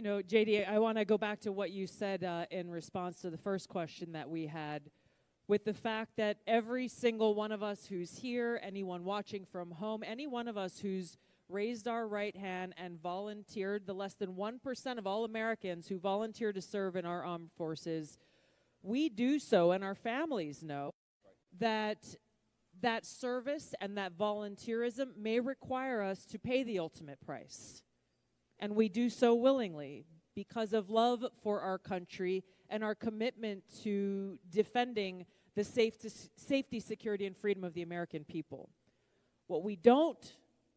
JD, I want to go back to what you said in response to the first question that we had, with the fact that every single one of us who's here, anyone watching from home, any one of us who's raised our right hand and volunteered, the less than 1% of all Americans who volunteer to serve in our armed forces, we do so, and our families know that that service and that volunteerism may require us to pay the ultimate price. And we do so willingly because of love for our country and our commitment to defending the safety, security, and freedom of the American people. What we don't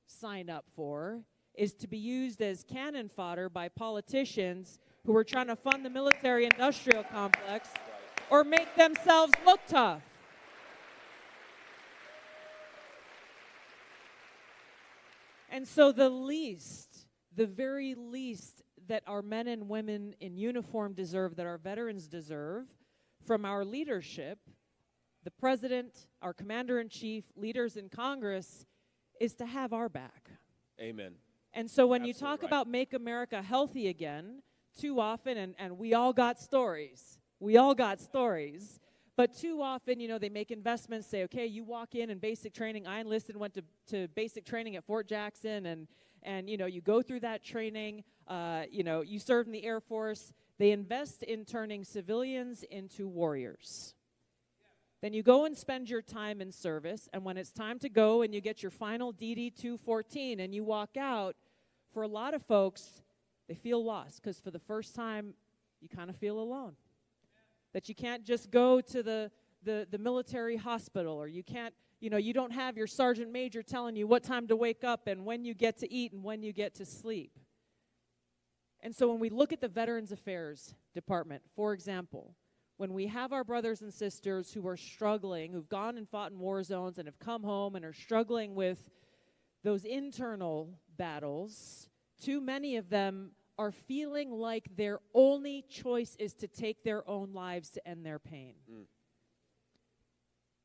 sign up for is to be used as cannon fodder by politicians who are trying to fund the military-industrial complex or make themselves look tough. And so the very least that our men and women in uniform deserve, that our veterans deserve, from our leadership, the president, our commander-in-chief, leaders in Congress, is to have our back. Amen. And so when you Absolutely talk right. about make America healthy again, too often, and we all got stories. We all got stories. But too often, they make investments, say, okay, you walk in basic training. I enlisted, went to basic training at Fort Jackson, and you go through that training. You serve in the Air Force. They invest in turning civilians into warriors. Then you go and spend your time in service, and when it's time to go and you get your final DD-214 and you walk out, for a lot of folks, they feel lost because for the first time, you kind of feel alone. That you can't just go to the military hospital, or you can't, you don't have your sergeant major telling you what time to wake up and when you get to eat and when you get to sleep. And so when we look at the Veterans Affairs Department, for example, when we have our brothers and sisters who are struggling, who've gone and fought in war zones and have come home and are struggling with those internal battles, too many of them are feeling like their only choice is to take their own lives to end their pain.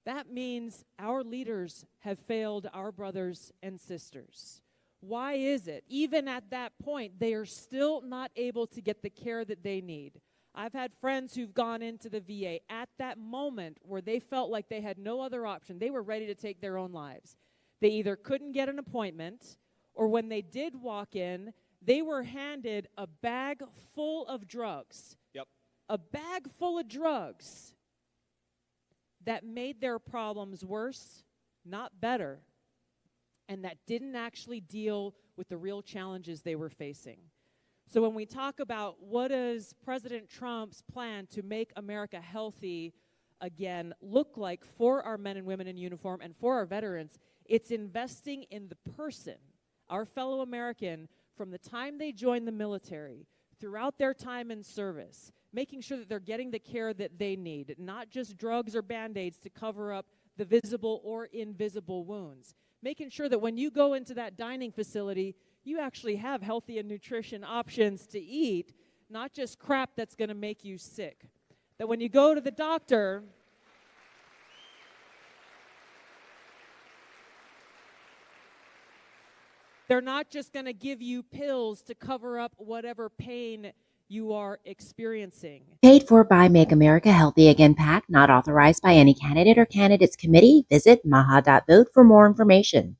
That means our leaders have failed our brothers and sisters. Why is it, even at that point, they are still not able to get the care that they need? I've had friends who've gone into the VA at that moment where they felt like they had no other option. They were ready to take their own lives. They either couldn't get an appointment, or when they did walk in, they were handed a bag full of drugs. Yep. A bag full of drugs that made their problems worse, not better, and that didn't actually deal with the real challenges they were facing. So when we talk about what is President Trump's plan to make America healthy again look like for our men and women in uniform and for our veterans, it's investing in the person, our fellow American, from the time they join the military, throughout their time in service, making sure that they're getting the care that they need, not just drugs or Band-Aids to cover up the visible or invisible wounds. Making sure that when you go into that dining facility, you actually have healthy and nutrition options to eat, not just crap that's going to make you sick. That when you go to the doctor, they're not just going to give you pills to cover up whatever pain you are experiencing. Paid for by Make America Healthy Again PAC, not authorized by any candidate or candidates committee. Visit maha.vote for more information.